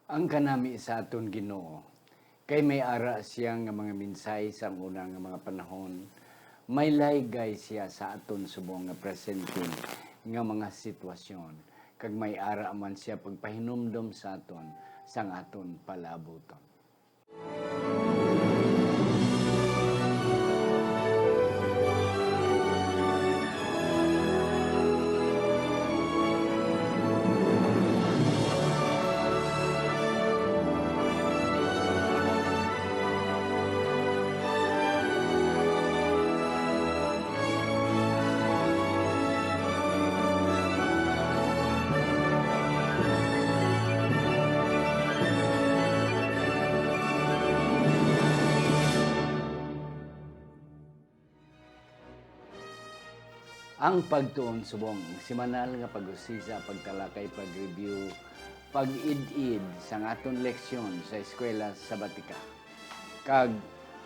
Ang kanami sa aton Ginoo kay may ara siya nga mga minsay sa unang nga mga panahon. May laygay siya sa aton subong nga presente nga mga sitwasyon. Kag may ara man siya pagpahinumdom sa aton sang aton palabuton. Ang pagtuon subong, simanal nga pag-usisa, pagtalakay, pag-review, pag-id-id sa aton leksyon sa eskwela sabatika. Kag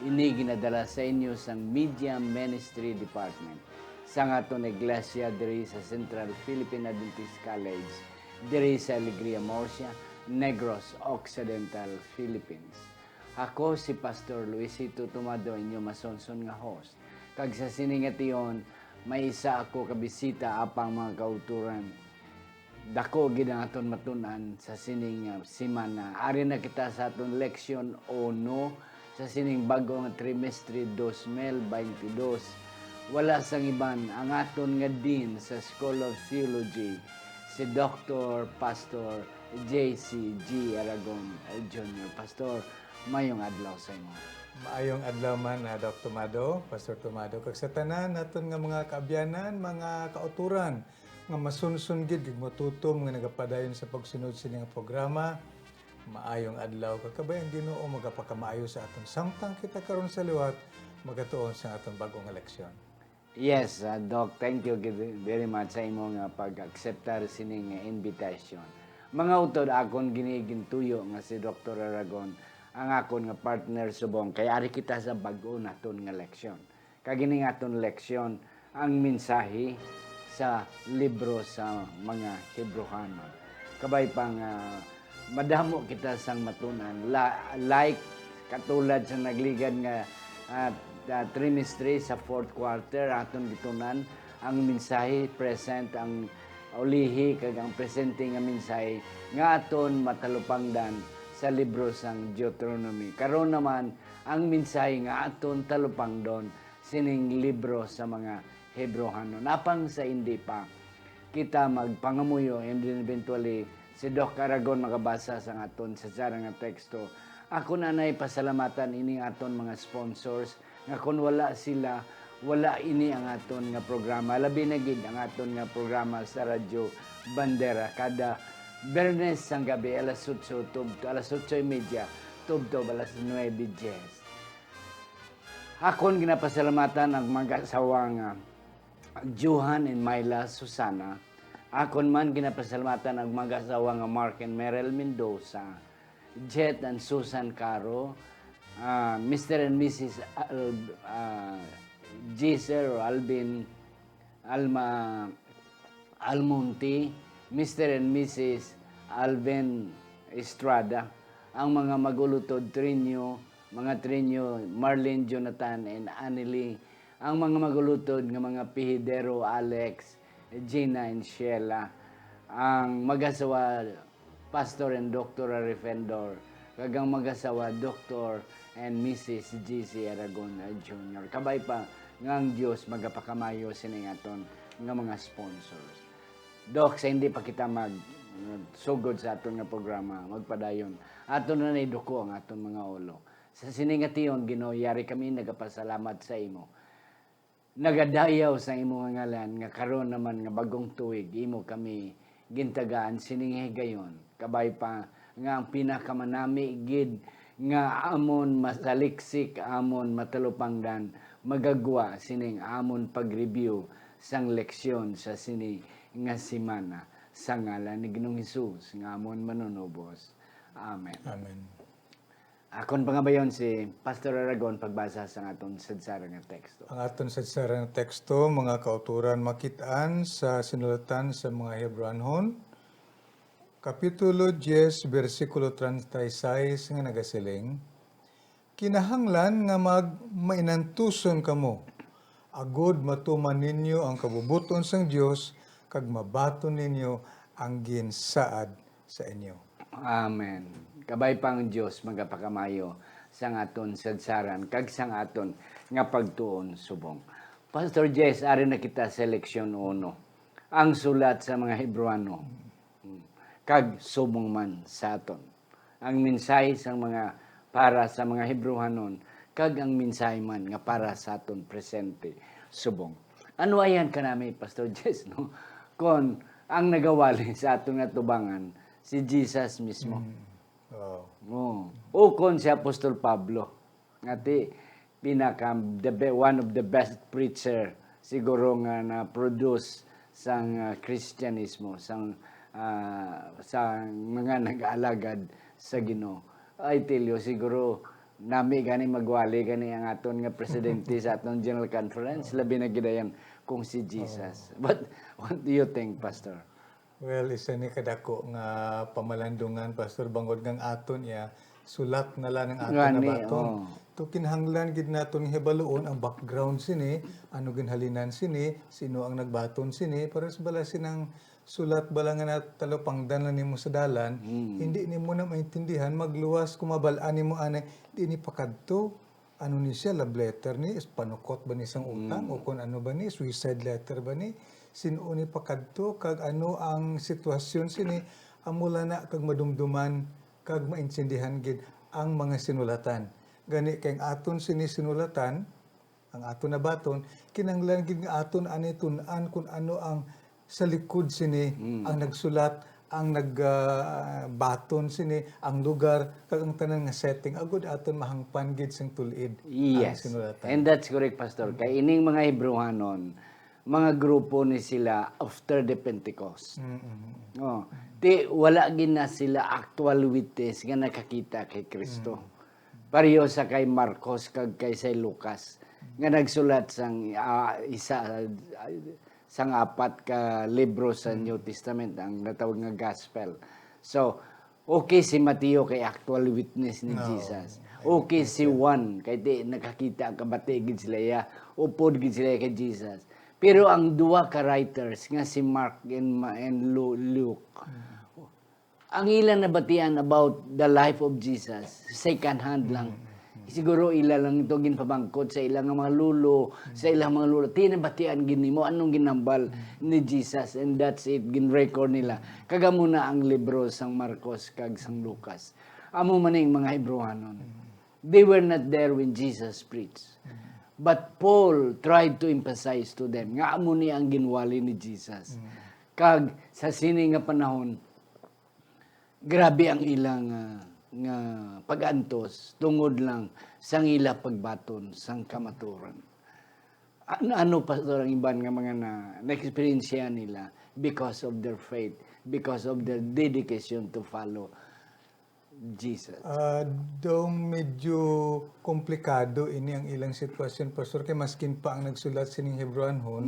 ini ginadala sa inyo sang Media Ministry Department sa aton iglesia diri sa Central Philippine Adventist College diri sa Alegria Murcia, Negros Occidental, Philippines. Ako si Pastor Luisito Tumado, inyo masonson nga host. Kag sa siningation, may isa ako kabisita apang mga kauturan. Dako gid ang aton matunan sa sining semana. Ari na kita sa aton leksyon 1 sa sining bago nga trimestre 2022. Wala sang iban ang aton nga dean sa School of Theology, si Dr. Pastor J.C. G. Aragon Jr. Pastor, mayong adlaw sa imo. Maayong adlaw man na Dr. Tomado, Pastor Tomado. Kag sa tanan naton nga mga kaabyanan, mga kauturan nga masunsun gid kag matutom nga nagapadayon sa pagsunod sa nga programa. Maayong adlaw kag kabayan Ginoo magapakamaayo sa aton samtang kita karon sa liwat magatuon sa aton bagong leksyon. Yes, Doc, thank you very much sa imo nga pag-acceptar sining invitation. Mga utod akon ginigintuyo nga si Dr. Aragon, ang akon nga partner subong kay ari kita sa bag-o naton nga leksyon. Kagini aton leksyon ang mensahe sa libro sa mga Hebrehanon. Kabay pang madamo kita sang matunan like katulad sa nagligad nga trimestre sa fourth quarter aton gitunan ang mensahe present ang ulihi kag ang presente nga mensahe nga aton matalupangdan sa libro sang Deuteronomy. Karon naman ang mensahe nga aton talupangdon sining libro sa mga Hebrehanon. Napang sa hindi pa kita magpangamuyo and then eventually si Doc Aragon makabasa sa aton sa sarang nga teksto. Ako na pasalamatan ini aton mga sponsors nga kung wala sila, wala ini ang aton nga programa. Labi na gid ang aton nga programa sa Radyo Bandera kada Bernes sang gabi, alas 8, alas 8:30, tubtob, alas 9:10. Akon ginapasalamatan ang mga asawang Johan and Myla Susana. Akon man ginapasalamatan ang mga asawang Mark and Merel Mendoza, Jet and Susan Caro, Mr. and Mrs. Giser or Alvin Almonte, Mr. and Mrs. Alvin Estrada, ang mga magulutod mga Trinyo, Marlene Jonathan and Anneli, ang mga magulutod nga mga pihidero Alex, Gina and Sheila, ang mag-asawa Pastor and Dr. Arifendor, kag ang mag-asawa Dr. and Mrs. G.C. Aragon Jr. Kabay pa ngang Diyos magapakamayo sining aton nga mga sponsors. Dok, sa hindi pa kita sugod sa aton nga programa, magpadayon. Aton na naiduko ang aton mga ulo. Sa siningation, Ginoo, yari kami nagapasalamat sa imo. Nagadayaw sa imo nga ngalan, nga karon naman nga bagong tuig, imo kami gintagaan sining gayon. Kabay pa nga ang pinakamanami gid nga amon masaliksik, amon matalupangdan, magagwa sining amon pag-review sang leksyon sa sini nga semana sa ngalan ni Ginoong Hesus nga amon manunubos. Amen. Amen. Akon pangabayon si Pastor Aragon pagbasa sa aton sadsara nga teksto. Ang aton sadsara nga teksto mga kauturan makitaan sa sinulatan sa mga Hebrehanon Kapitulo 10, versikulo 36 nga nagasiling, kinahanglan nga mainantuson kamo, agod matuman ninyo ang kabubuton sang Dios kag mabaton ninyo ang ginsaad sa inyo. Amen. Kabay pang Diyos magapakamayo sang aton sadsaran kag sang aton nga pagtuon subong. Pastor Jess, ari na kita sa leksyon 1. Ang sulat sa mga Hebreano kag subong man sa aton. Ang mensahe sa mga para sa mga Hebrewanon kag ang mensahe man nga para sa aton presente subong. Ano ayan kanami Pastor Jess no? Kon ang nagawali sa aton nga tubangan si Jesus mismo. O kon si Apostol Pablo. Ngati one of the best preacher siguro nga na produce sang Kristyanismo sang sa mga nag-aalagad sa Ginoo. I tell you, siguro nami gani magwali gani ang aton nga presidente sa aton General Conference, labi na gidayan kung si Jesus. But what do you think, Pastor? Well, isa ni kadako nga pamalandungan, Pastor, bangod ng aton ya, sulat na lang ng aton na Gani, baton. To kinahanglan gid naton hibaluon ang background sini, ano ginhalinan sini, sino ang nagbaton sini, para sa bala sinang sulat bala nga natalo pangdanan nimo sa dalan, hindi nimo na maintindihan, magluwas kumabalaan nimo anay, di ni pakadto. Ano ni siya, love letter ni, is panukot ba ni isang utang, o kung ano ba ni, suicide letter ba ni, sino ni pakadto, kag ano ang sitwasyon sini, amula na kag madumduman, kag maintindihan gid ang mga sinulatan. Gani kay aton sini sinulatan, ang aton na baton, kinahanglan gid nga aton ani tun-an kung ano ang sa likod sini, ang nagsulat, ang nagbaton sini, ang lugar, kag ang tanan nga setting, agud aton mahangpan gid sang tulid ang Yes. sinulatan. And that's correct, Pastor. Kay ining mga Hebrewanon, mga grupo ni sila after the Pentecost. Oh, wala gid na sila actual witness nga nakakita kay Kristo. Pareho sa kay Marcos kag kay Say Lucas nga nagsulat sang sang apat ka libro sa New Testament ang natawag nga gospel. So, okay si Mateo kay actual witness ni Jesus. Okay si Juan kay di nakakita kabati gid sila ya, upod gid sila kay Jesus. Pero ang duwa ka writers nga si Mark and Luke, ang ilang nabatian about the life of Jesus, second hand lang. Siguro ila lang ito ginpabangkot sa ilang mga lulo, sa ilang mga lulo. Tinabatian gini mo, anong ginambal ni Jesus. And that's it, gin-record nila. Kagamo na ang libro sang Marcos kag sang Lucas. Amo maning mga Hebrewanon. They were not there when Jesus preached. But Paul tried to emphasize to them, nga amo ni ang ginwali ni Jesus. Kag sa sini nga panahon, grabe ang ilang nga pag-antos tungod lang sang ila pagbaton sang kamaturan. Ano Pastor ang iban nga mga na-experience nila because of their faith, because of their dedication to follow Jesus. Daw medyo komplikado ini ang ilang sitwasyon, Pastor, kay maskin pa ang nagsulat sining Hebrewanhon,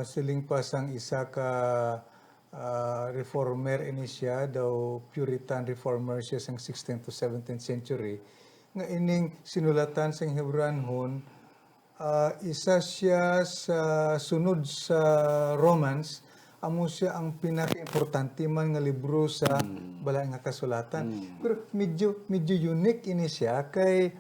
siling pa sang isa ka reformer ini siya, daw Puritan reformer siya sang 16th to 17th century. Nga ining sinulatan sang Hebrewanhon, isa siya sa sunod sa Romans, amo siya ang pinaka-importante man nga libro sa bala nga kasulatan. Pero medyo unique ini siya kay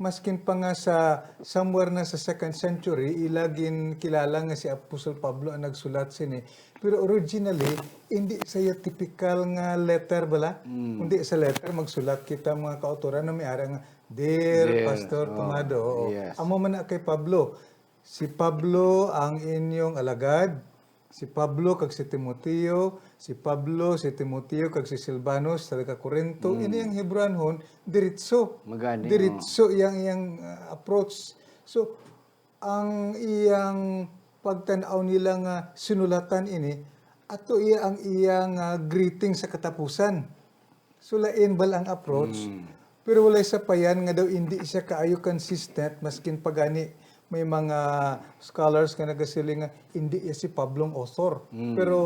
maskin pa nga sa somewhere na sa 2nd century, ilagin kilala nga si Apostol Pablo ang nagsulat sini. Pero originally, hindi saya typical nga letter bala. Hindi sa letter, magsulat kita mga kautoran na may ara nga, Dear Pastor Tomado. Yes. Amo man na kay Pablo. Si Pablo ang inyong alagad, si Pablo kag si Timoteo, si Pablo, si Timoteo kag si Silvanus sa Corinto, ini ang Hebrewanhon diretso. Magani. Diretso iyang approach. So ang iyang pagtan-aw nila nga sinulatan ini ato iya ang iyang greeting sa katapusan. So lain bal ang approach. Pero wala sa payan nga daw hindi siya kaayo consistent maskin pagani may mga scholars nga nagasiling nga hindi si Pablong author. Pero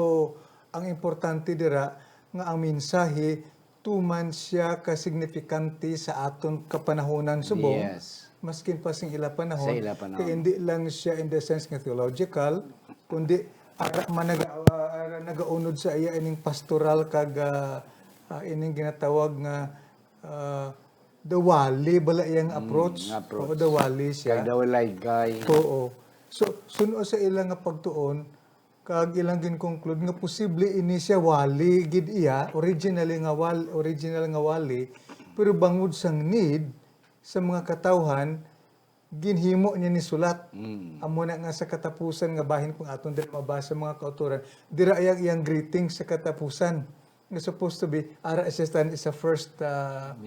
ang importante dira nga ang mensahe tuman siya ka signifikante sa aton kapanahonan subong. Yes. Maskin pa sing ila panahon, Sa ila panahon. kaya hindi lang siya in the sense nga theological, kundi ara man nagaunod sa iya ining pastoral kag ining ginatawag nga dawali bala iyang approach. approach. Oo, dawali siya. Kay daw like guy. Oo. So suno sa ilang nga pagtuon kag ilang gin-conclude nga posible ini siya wali gid iya, original nga wali, pero bangod sang need sa mga katawhan ginhimo niya ni sulat. Amo na nga sa katapusan nga bahin kung aton diri mabasa mga kauturan, dira iyang greeting sa katapusan. Nga supposed to be ara assistant is a first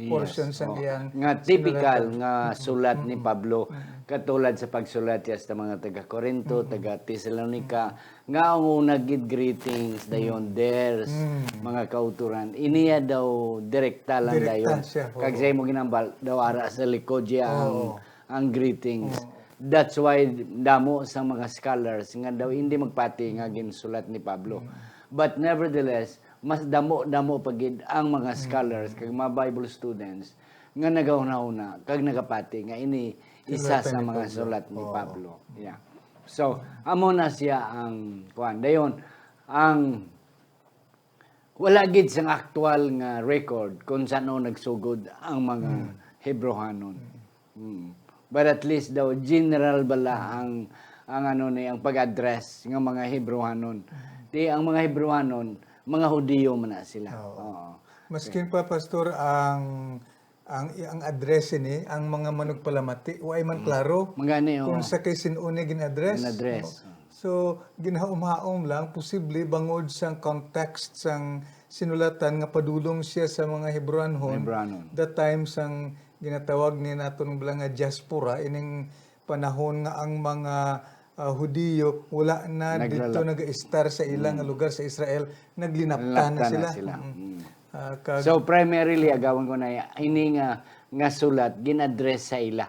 portion sa iyang Nga typical nga sulat ni Pablo katulad sa pagsulat niya sa mga taga Corinto, taga Thessalonica, nga ang una gid greetings dayon theirs mga kauturan. Iniya daw direkta lang dayon. siya, oo. Kag say mo ginambal daw ara sa likod niya ang greetings. That's why damo sa mga scholars nga daw hindi magpati nga ginsulat ni Pablo. But nevertheless, mas damo pagid ang mga scholars kag mga Bible students nga nagauna-una kag nagapati nga ini isa sa mga sulat ni Pablo. Yeah. So, amo na siya ang kuan. Dayon ang wala gid sang aktual nga record kung saan nagsugod ang mga Hebrehanon. But at least daw general bala ang ang pag-address ng mga Hebrehanon. Di ang mga Hebrehanon, mga Hudiyo man na sila. Oo. Maskin pa pastor ang address ni ang mga manugpalamati way man klaro Magani kung sa kay sinune gin-address. address. So ginhaum-haom lang posible bangod sang context sang sinulatan nga padulong siya sa mga Hebrewanhon. That time sang ginatawag ni naton nga diaspora ining panahon nga ang mga Hudiyo wala na dito nag-star sa ilang lugar sa Israel, naglinaptan na sila. So primarily agawan ko na ini nga sulat gin-address sa ila.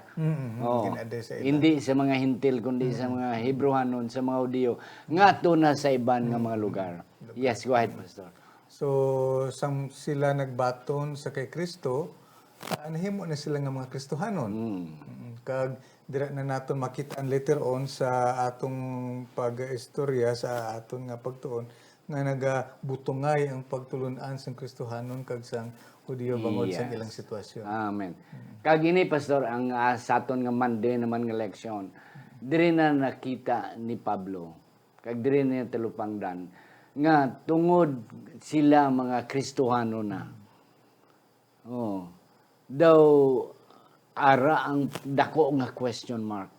Gin-address sa ila. Hindi sa mga hintil kundi sa mga Hebrewanon, sa mga Hudiyo ngadto na sa iban nga mga lugar. Yes, go ahead pastor. So sang sila nagbaton sa kay Kristo, nahimo na sila nga mga Kristohanon. Kag dira na naton makita later on sa atong pag-istorya sa aton nga pagtuon nga nagabutungay ang pagtulunan sang Kristohanon kag sang Hudiyo bangod sa ilang sitwasyon. Amen. Kag ini pastor ang sa aton nga Monday naman nga leksyon. Diri na nakita ni Pablo kag diri na talupangdan nga tungod sila mga Kristohano na. Daw ara ang dako nga question mark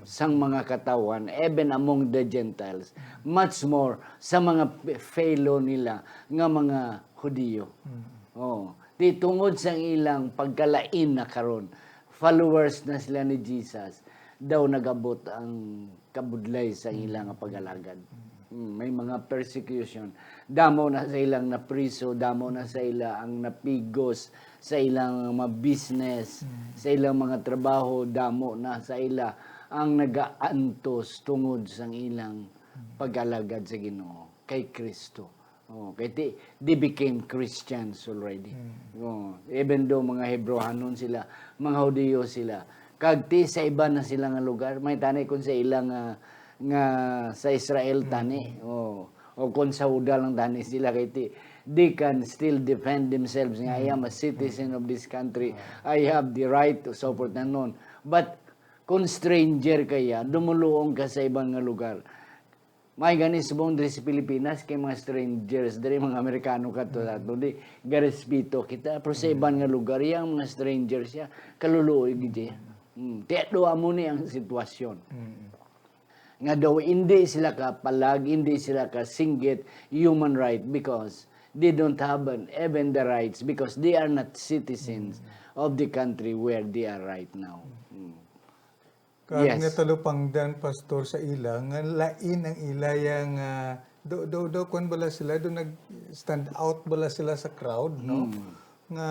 sang mga katawan even among the Gentiles, much more sa mga fellow nila nga mga Hudiyo. Di tungod sang ilang pagkalain na karon, followers na sila ni Jesus, daw nagabot ang kabudlay sa ilang pag-alagad. May mga persecution. Damo na sa ilang napriso, damo na sa ilang napigos, sa ilang mga business, sa ilang mga trabaho, damo na sa ila ang nagaantos tungod sang ilang pag-alagad sa Ginoo kay Kristo. Kay they became Christians already. Even though mga Hebrewanon sila, mga Hudiyo sila, kag sa iba na sila nga lugar, may tani kun sa ilang nga sa Israel tani o kung sa Huda lang tani sila kay they can still defend themselves nga I am a citizen of this country, I have the right to support and noon. But kung stranger kaya dumuluong ka sa ibang nga lugar, may gani subong diri sa Pilipinas kay mga strangers diri mga Amerikano kadto dato di garespeto kita pero sa ibang nga lugar yang mga strangers ya kaluluoy gid ya. Tiado amo ni ang sitwasyon. Nga daw hindi sila kapalag, hindi sila kasinggit human right because they don't have even the rights because they are not citizens of the country where they are right now. Kag nga talupangdan pastor sa ila nga lain ang ilayang do kun bala sila do nag stand out bala sila sa crowd no nga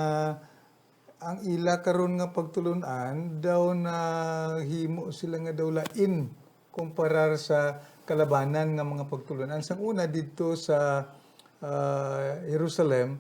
ang ila karon nga pagtulunan daw na himo sila nga daw lain kumparar sa kalabanan nga mga pagtulunan. Sang una dito sa Jerusalem,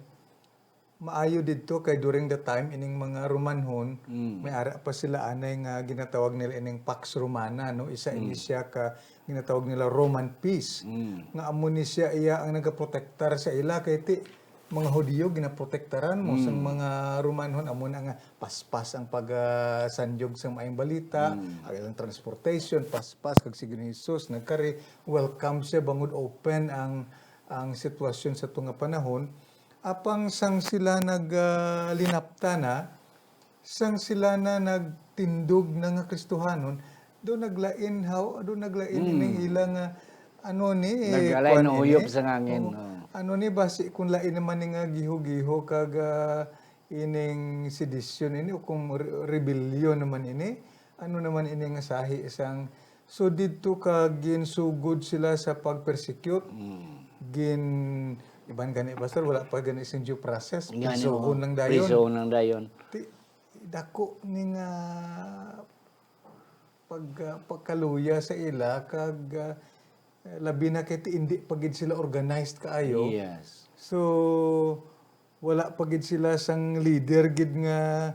maayo dito kay during the time ining mga Romanhon may ara pa sila anay nga ginatawag nila ining Pax Romana, no, isa ini siya ka ginatawag nila Roman peace nga amo ni siya iya ang nagaprotektar sa ila kay ti mga Hudiyo ginaprotektaran mo sang mga Romanhon amo na nga paspas ang pagsanjog sa maayong balita ang ilang transportation paspas kag si Ginoong Hesus nagkari welcome siya bangod open ang sitwasyon sa tunga panahon. Apang sang sila naglinapta na, sang sila na nagtindog na nga Kristohanon, do naglain ining ilang ano ni Nag-alay kuwan ng ini. uyop sa ngangin. Ano ni basi kung lain naman ni nga giho-giho kag ining sedisyon ini o kung rebellion naman ini, ano naman ini nga sahi isang so didto kag ginsugod sila sa pag-persecute iban gani pastor wala pa gani sing due process prisohon ng dayon Prisohon ng dayon. dako ni nga pagkaluya sa ila kag labi na kay ti indi pagid sila organized kaayo Yes. so wala pagid sila sang leader gid nga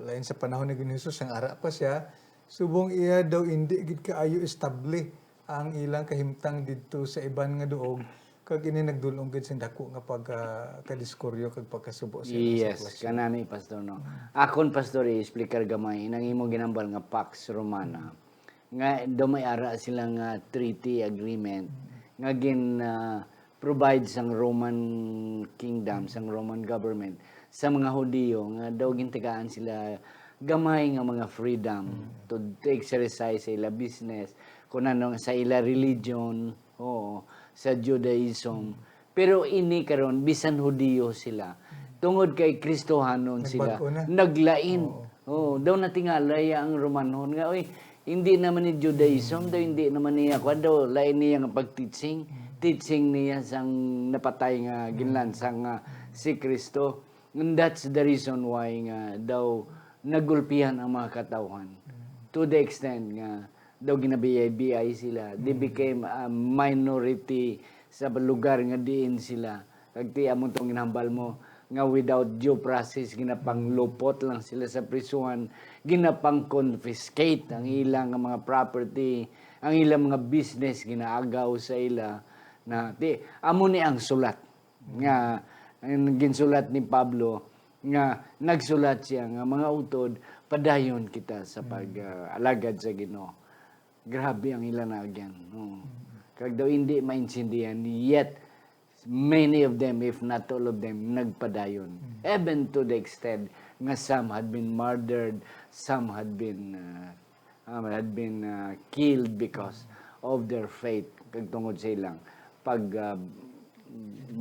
lain sa panahon ni Ginoong Hesus sang ara pa siya subong iya daw indi gid kaayo establish ang ilang kahimtang didto sa iban nga duog kag ini nagdulong gid sing dako nga kadiskuryo kag pagkasubo sa Yes, kanami pastor no. Akon pastor i-explicar gamay nang imo ginambal nga Pax Romana. Nga do may ara sila nga treaty agreement nga gin provide sang Roman kingdom, sang Roman government sa mga Hudiyo nga daw gintigaan sila gamay nga mga freedom to exercise sa ila business kun ano sa ila religion sa Judaism. Pero ini karon bisan Hudiyo sila. Tungod kay Kristohanon sila. Naglain. Daw natingalaya ang Romanon nga oy hindi naman ni Judaism, daw hindi naman niya daw lain niya nga pag-teaching. Teaching niya sang napatay nga ginlansang nga si Kristo. And that's the reason why nga daw nagulpihan ang mga katawhan. To the extent nga daw ginabiyay-biyay sila. They became a minority sa lugar nga diin sila. Kag ti amon tong ginhambal mo nga without due process ginapang lupot lang sila sa prisuhan, ginapang confiscate ang ilang mga property, ang ilang mga business ginaagaw sa ila na ti amo ni ang sulat nga ang ginsulat ni Pablo nga nagsulat siya nga mga utod padayon kita sa pag-alagad sa Ginoo. Grabe ang ilan na again. Kag daw hindi maintindihan, yet many of them, if not all of them, nagpadayon. Even to the extent nga some had been murdered, some had been killed because of their faith. Kag tungod sa ilang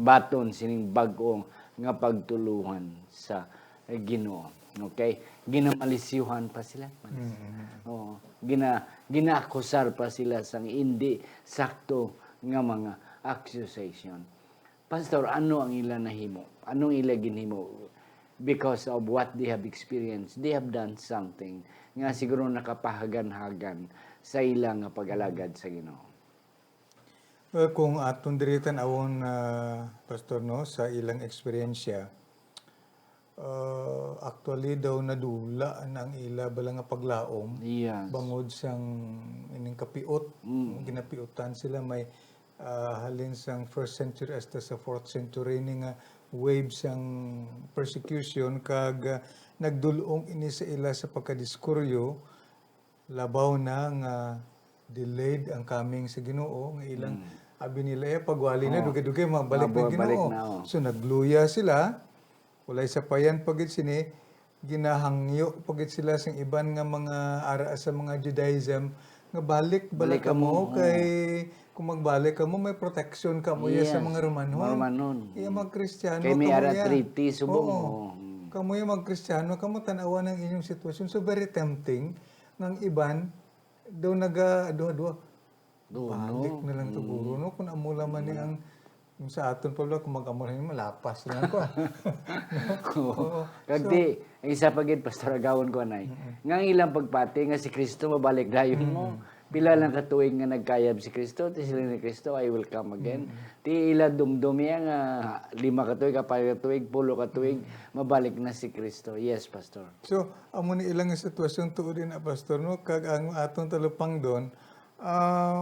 baton sining bag-ong nga pagtuluhan sa Ginoo. Okay? Ginamalisyuhan pa sila. Ginaakusar pa sila sang hindi sakto nga mga accusation. Pastor, ano ang ila nahimo? Anong ila ginhimo? Because of what they have experienced, they have done something nga siguro nakapahagan-hagan sa ilang nga pag-alagad sa Ginoo. Kung aton diri tan-awon pastor no sa ilang eksperyensya actually daw nadula ang ila bala nga paglaom Yes. bangod sang ining kapiot ginapiutan sila may halin sang 1st century hasta sa 4th century ni nga wave sang persecution kag nagdulong ini sa ila sa pagkadiskuryo labaw na nga delayed ang coming sa Ginoo nga ilang abi nila pagwali na dugay-dugay mabalik na Ginoo. So nagluya sila walay sapayan pagit sini ginahangyo pagit sila sang iban nga mga ara sa mga Judaism nga balik mo kay kung magbalik ka mo may protection ka mo sa mga Romanon. Iya mag-Kristiyano kay may ara treaty subong mo. Kamoy mag-Kristiyano kamo tan-awan ang inyong sitwasyon so very tempting ng iban daw naga-duha balik na lang siguro no kung amula man ni ang yung sa aton Pablo kung mag-amulahin malapas na ko. Kagdi ang isa pagid pastor agawon ko anay. Nga ilang pagpati nga si Kristo mabalik dayon mo. Pila lang katuig nga nagkayab si Kristo, ti sila ni Kristo, I will come again. Ti ila dumdumiya nga 5 katuig, 4 katuig, 10 katuig, mabalik na si Kristo. Yes, Pastor. So, amo ni ilang sitwasyon tuod din na pastor no kag ang atong talupang doon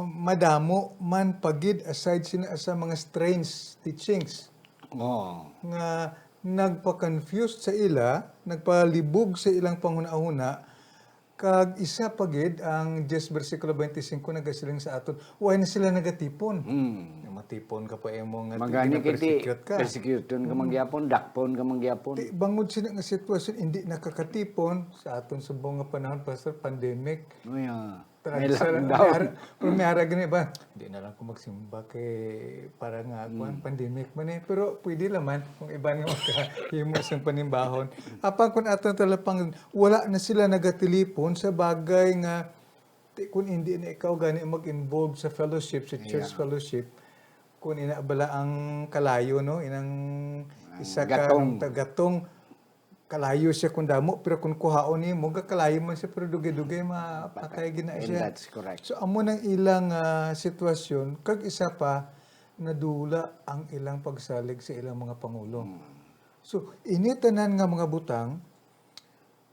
madamo man pagid aside sina sa mga strange teachings Oh. nga nagpa-confused sa ila, nagpalibog sa ilang panghuna-huna kag isa pagid ang 10 versikulo 25 nagasiling sa aton why na sila nagatipon. Matipon ka pa imo nga Magani kiti persecute ka. persecution ka mangyapon, dakpon ka mangyapon. Bangod sila nga sitwasyon hindi nakakatipon sa aton subong nga panahon pastor pandemic. Oh, yeah. May May lockdown. may ara gani ba? Hindi na lang ko magsimba kay para nga pandemic man eh. Pero pwede naman kung iba nga makahimo sa panimbahon. Apang kung aton talapang wala na sila nagatilipon sa bagay nga kung hindi na ikaw gani mag-involve sa fellowship, sa church fellowship, kung inaabala ang kalayo no, inang isa ka gatong kalayo siya kung damo pero kung kuhaon ni mo kalayo man siya pero dugay-dugay mapatay gina And siya. that's correct. So amo nang ilang sitwasyon kag isa pa nadula ang ilang pagsalig sa ilang mga pangulo. So ini tanan nga mga butang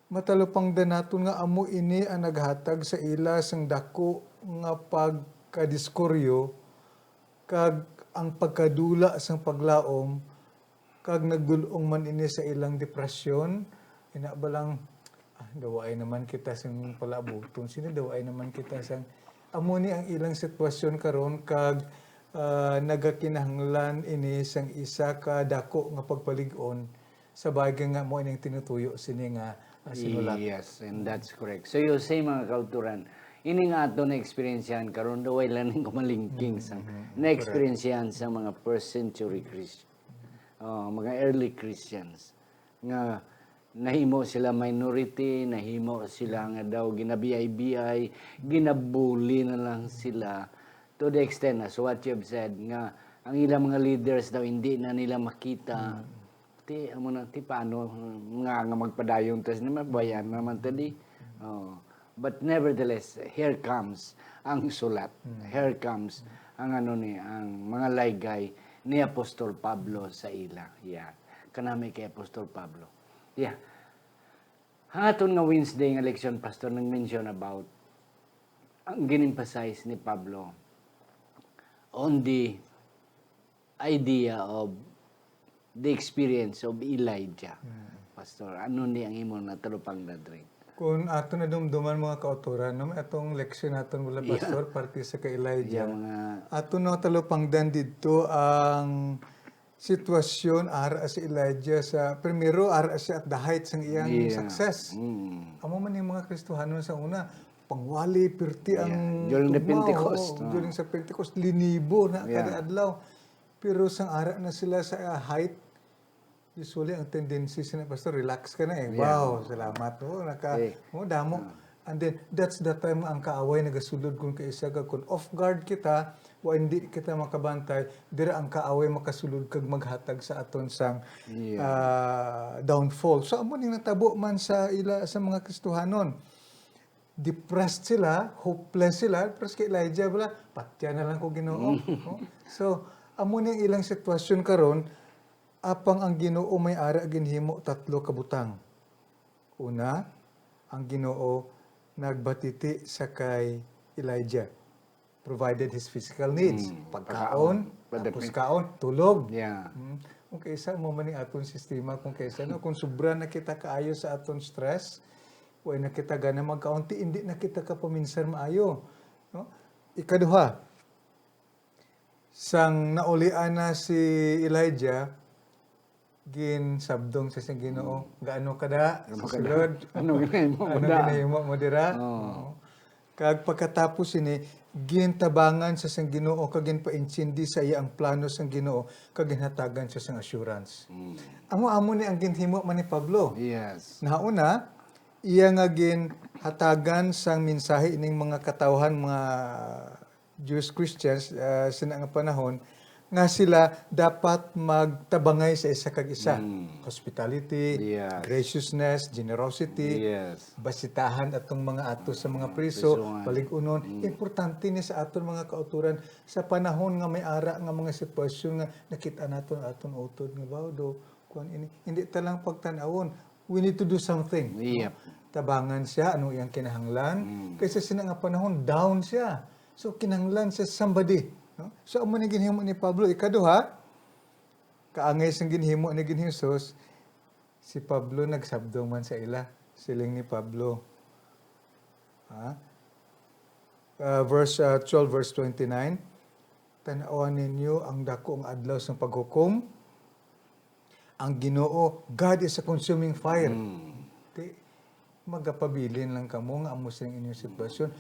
matalupang danaton nga amo ini ang naghatag sa ila sang dako nga pagkadiskoryo kag ang pagkadula sang paglaom kag nagdulong man ini sa ilang depresyon ina balang daway naman kita sang palabuton sino daway naman kita sang amo ni ang ilang sitwasyon karon kag nagakinahanglan ini sang isa ka dako nga pagpalig-on sa bagay nga mo ining tinutuyo sini nga sinulat. Yes, and that's correct. So you say mga kauturan, ini nga ato na experiencehan karon daw wala ning kumalingking sa na experiencehan sa mga first century Christian. Mga early Christians nga nahimo sila minority, nahimo sila nga daw ginabiyay-biyay, ginabuli na lang sila to the extent as what you have said nga ang ilang mga leaders daw hindi na nila makita. Ti amo na ti paano nga magpadayong tas naman bayan naman tadi. But nevertheless, here comes ang sulat. Here comes ang ang mga laygay ni Apostol Pablo sa ila. Yeah. Kanami kay Apostol Pablo. Yeah. Hangaton nga Wednesday nga leksyon, Pastor, nag-mention about ang gin-emphasize ni Pablo on the idea of the experience of Elijah. Pastor, ano ni ang imo na talupang dadring? Kung ato na dumduman mga kauturan, no, atong leksyon naton mula pastor, parte sa kay Elijah. Ato na talupangdan dito ang sitwasyon ara si Elijah sa primero ara siya at the heights ng iyang success. Amo man yung mga Kristohanon sa una, pangwali, pirti ang during the tugma, Pentecost. during sa Pentecost, linibo na kada adlaw. Pero sang ara na sila sa height, usually ang tendency sina pastor relax ka na eh. Wow, salamat mo mo damo. And then that's the time ang kaaway nagasulod kung kaisa ka kung off guard kita wa hindi kita makabantay dira ang kaaway makasulod kag maghatag sa aton sang downfall. So amo ning natabo man sa ila sa mga Kristohanon. Depressed sila, hopeless sila, pero kay Elijah bala patya na lang ko Ginoo. No? So amo ning ilang sitwasyon karon apang ang Ginoo may ara ginhimo 3 ka butang. Una, ang Ginoo nagbatiti sa kay Elijah. Provided his physical needs. Pagkaon, tapos kaon, tulog. Yeah. Kung kaysa mo man aton sistema, kung kaysa no, kung sobra na kita kaayo sa aton stress, way na kita gana magkaunti, hindi na kita ka paminsan maayo. No? Ikaduha, sang naulian na si Elijah, gin sabdong sa siyang Ginoo gaano kada sulod Ano ginahimo mo dira kag pagkatapos ini gintabangan sa siyang Ginoo kag ginpaintsindi sa iya ang plano sang Ginoo kag ginhatagan sa siyang assurance. Amo ni ang ginhimo man ni Pablo. Yes. Nauna iya nga ginhatagan sang mensahe ining mga katawhan mga Jewish Christians sa nga panahon nga sila dapat magtabangay sa isa kag isa. Hospitality, Yes. graciousness, generosity, Yes. basitahan atong mga ato sa mga priso, prisuhan. paligunon. Importante ni sa aton mga kauturan sa panahon nga may ara nga mga sitwasyon nga nakita naton aton utod nga bawdo kun ini hindi ta lang pagtan-awon. We need to do something. Yep. Tabangan siya ano iyang kinahanglan kaysa sina nga panahon down siya. So kinahanglan sa somebody, no? So amo ni ginhimo ni Pablo ikaduha kaangay sang ginhimo ni Ginhesus si Pablo nagsabdong man sa ila siling ni Pablo. Verse 12 verse 29 tan-awan ninyo ang dako ang adlaw sa paghukom ang Ginoo God is a consuming fire. Di magapabilin lang kamo nga amo sa inyong sitwasyon.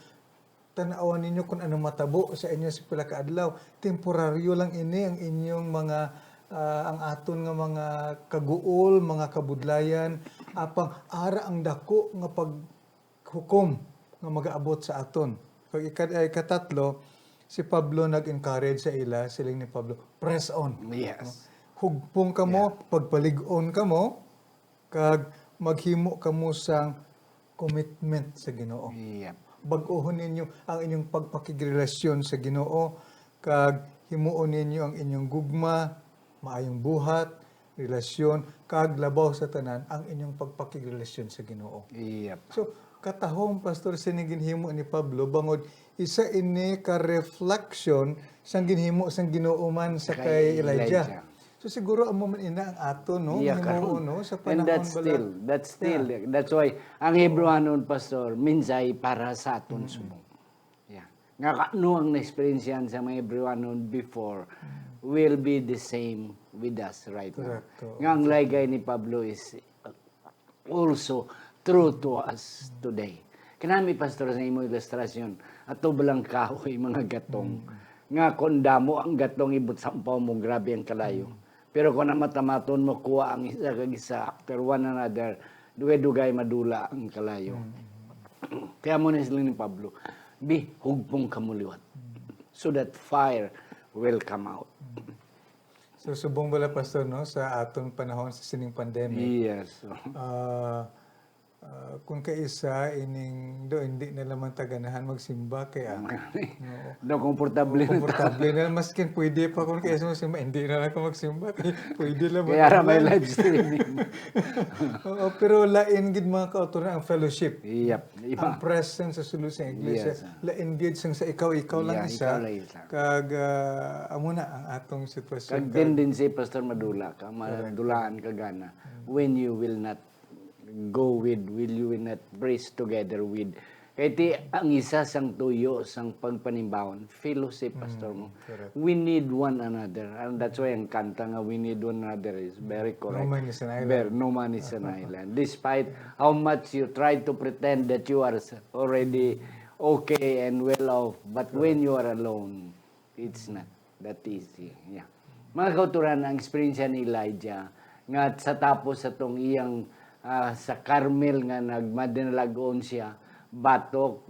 Tan-awan ninyo kung ano matabo sa inyo sa pila ka adlaw. Temporaryo lang ini ang inyong mga ang aton nga mga kaguol, mga kabudlayan, apang ara ang dako nga paghukom nga magaabot sa aton. Kag ikatatlo, si Pablo nag-encourage sa ila, siling ni Pablo, press on. Yes. Hugpong kamo, pagpalig-on kamo, kag maghimo kamo sang commitment sa Ginoo. Yep. Bag-ohon ninyo ang inyong pagpakigrelasyon sa Ginoo, kag himuon ninyo ang inyong gugma, maayong buhat, relasyon, kag labaw sa tanan ang inyong pagpakigrelasyon sa Ginoo. Yep. So, katahong pastor sining ginhimo ni Pablo bangod isa ini ka reflection sang ginhimo sang Ginoo man sa kay Elijah. So siguro amo man ina ang ato no Yeah, himuon karon. no sa And panahon that's still, that's why, ang Hebrewanon, Pastor, minsay para sa aton subong. Yeah. Nga ano ang na-experience sa mga Hebrewanon before will be the same with us right now. Correct. Nga ang laygay ni Pablo is also true to us today. Kanami, Pastor, sa imo ilustrasyon, ato balang kahoy, mga gatong, nga kondamo ang gatong ibot sampaw mo, grabe ang kalayo. Pero kung namatamaton mo, kuha ang isa kag isa, after one another, dugay-dugay madula ang kalayo. Kaya mo na sila ni Pablo, hugpong kamuliwat, so that fire will come out. So subong bala pastor no sa aton panahon sa sining pandemic. Yes. Kung kaisa ining do hindi na lamang taganahan magsimba kaya No, komportable na. komportable na maskin pwede pa kung kaisa magsimba hindi na lang ako magsimba kaya pwede lang Kaya ra may live streaming. Oo, pero lain gid mga kauturan ang fellowship. Yep. Ang presence sa sulod sa iglesia. Yes. Lain gid sang sa ikaw lang Yeah, isa. ikaw lang isa. Kag amo na ang atong sitwasyon. Kag tendency, Pastor, madula ka, madulaan ka gana, when you will not go with, will not brace together with. Kaya ti, ang isa sang tuyo, sang pagpanimbawon, fellowship, Pastor mo. correct. We need one another. And that's why ang kanta nga, we need one another is very correct. No man is an island. No man is an island. Despite how much you try to pretend that you are already okay and well off, but when you are alone, it's not that easy. Yeah. Mga kauturan, ang experience ni Elijah, nga sa tapos sa tong iyang sa Carmel nga nagmadinalagon siya, batok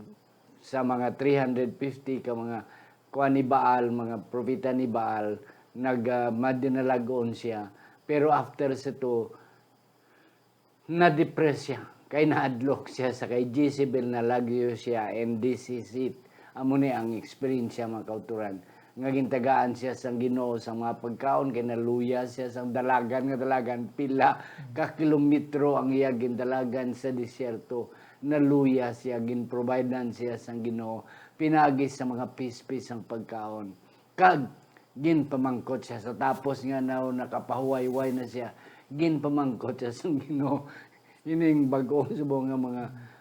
sa mga 350 ka mga kuan ni Baal, mga propeta ni Baal, nagmadinalagon siya. Pero after sa to, na-depress siya. Kay naadlok siya sa kay Jezebel na lagyo siya, and this is it. Amo ni ang experience siya, mga kauturan. Nga gintagaan siya sang Ginoo sa mga pagkaon, kay naluya siya sang dalagan pila ka kilometro ang iya gindalagan sa disyerto. Naluya siya, ginprovidean siya sang Ginoo, pinagis sa mga pispis ang pagkaon. Kag ginpamangkot siya sa tapos nga nakapahuway-way na siya, ginpamangkot siya sang Ginoo. Ining bag-o subong nga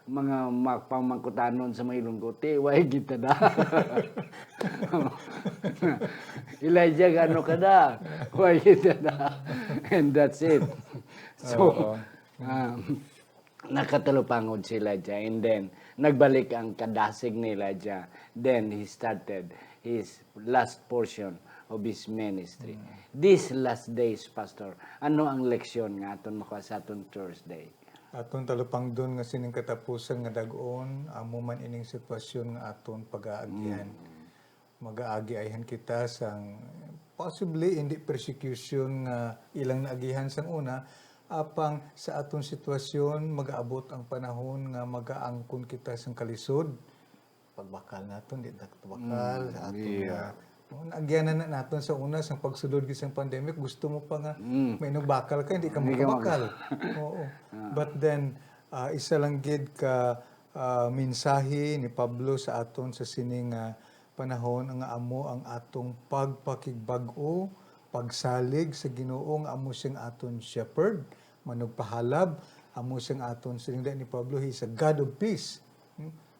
mga pamangkutanon sa may lunggo, way kita da. Elijah, gano ka da? Way kita da. And that's it. So, nakatalupangod si Elijah, and then nagbalik ang kadasig ni Elijah. Then he started his last portion of his ministry. These last days, Pastor, ano ang leksyon nga aton makuha sa aton Thursday? Aton talupang doon nga sining katapusan nga dag-on amo man ining sitwasyon nga aton pag-aagihan. Mag-aagi ayhan kita sang possibly hindi persecution nga ilang naagihan sang una, apang sa aton sitwasyon magaabot ang panahon nga magaangkon kita sang kalisod. Pagbakal naton di bakal sa aton yeah. naagyanan na naton sa una sang pagsulod gid sang pandemic, gusto mo pa nga may bakal ka hindi ka Hindi ka makabakal. Oo. But then isa lang gid ka mensahe ni Pablo sa aton sa sining panahon nga amo ang atong pagpakigbag-o, pagsalig sa Ginoo nga amo siyang aton shepherd, manugpahalab, amo siyang aton sining ni Pablo, he is a God of peace.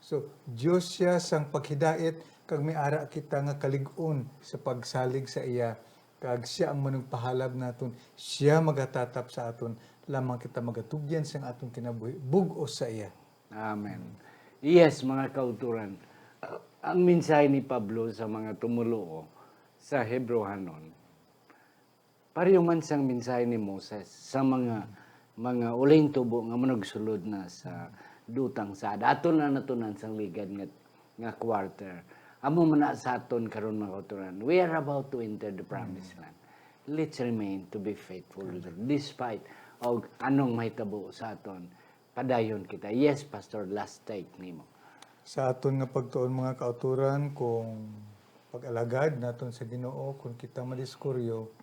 So, Diyos siya sang paghidait kag may ara kita nga kalig-on sa pagsalig sa iya kag siya ang manugpahalab naton, siya magatatap sa aton lamang kita magatugyan sang aton kinabuhi bug-os sa iya. Amen. Yes, mga kauturan. Ang mensahe ni Pablo sa mga tumuluo sa Hebrehanon, pareho man sang mensahe ni Moses sa mga uling tubo nga managsulod na sa dutang sada. Aton na natunan sang ligad nga quarter. Amo man na sa aton karon mga kauturan. We are about to enter the promised land. Let's remain to be faithful despite og anong mahitabo sa aton. Padayon kita. Yes, Pastor, last take nimo. Sa aton nga pagtuon mga kauturan, kung pag-alagad naton sa Ginoo, kung kita madiskuryo,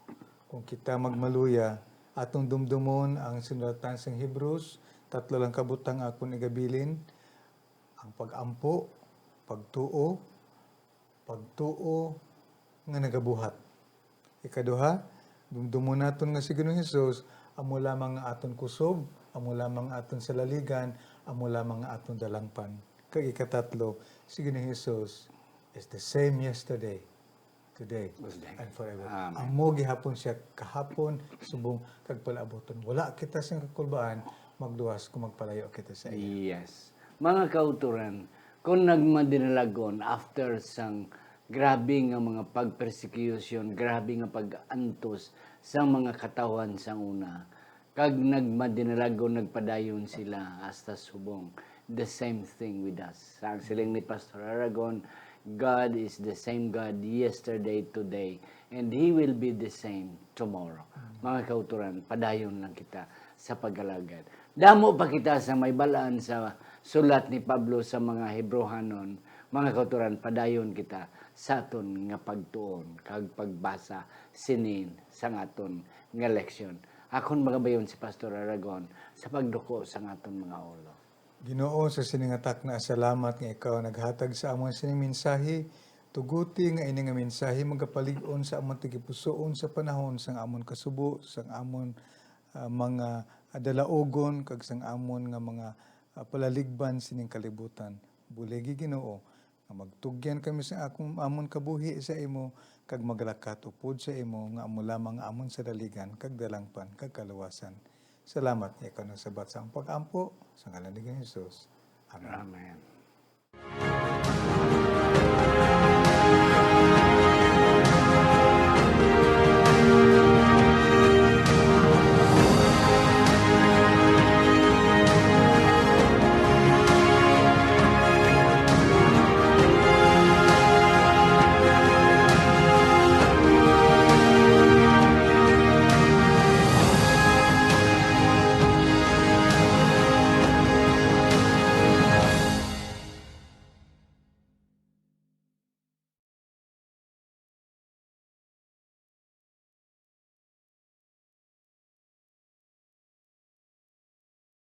kung kita magmaluya, atong dumdumon ang sinulatan sa Hebrews, 3 lang kabutang akon igabilin, ang pag-ampo, pagtuo nga nagabuhat. Ikaduha, dumdumon naton nga si Ginoong Hesus, amo lamang nga aton kusog, amo lamang nga aton salaligan, amo lamang nga aton dalangpan. Kag ikatatlo, si Ginoong Hesus is the same yesterday, today, and forever. Amen. Amo gihapon siya kahapon, subong kag palaaboton. Wala kita siyang kakulbaan, magduwas kung magpalayo kita sa iya. Yes. Mga kauturan, kung nagmadinalagon after sang grabe nga mga pag-persecution, grabe nga pag-antos sa mga katawan sang una, kag nagmadinalagon, nagpadayon sila hasta subong. The same thing with us. Ang siling ni Pastor Aragon, God is the same God yesterday, today, and He will be the same tomorrow. Mga kauturan, padayon lang kita sa pag-alagad. Damo pa kita sa may balaan sa sulat ni Pablo sa mga Hebrehanon. Mga kauturan, padayon kita sa aton nga pagtuon, kag pagbasa, sinin, sang aton nga leksyon. Akon magabayon si Pastor Aragon sa pagduko sa aton mga ulo. Ginoo, sa siningatak na salamat nga ikaw naghatag sa amon sining mensahe, tuguti nga ini nga mensahe magapalig-on sa amon tigipusoon sa panahon sang amon kasubo, sang amon mga dalaogon kag sang amon nga mga palaligban sining kalibutan. Buligi Ginoo nga magtugyan kami sa amon kabuhi sa imo kag maglakat upod sa imo nga amo lamang amon sa daligan kag dalangpan kag kaluwasan. Salamat nga ikaw nagsabat sa ang pag-ampo sa ngalan ni Hesus. Amen. Amen.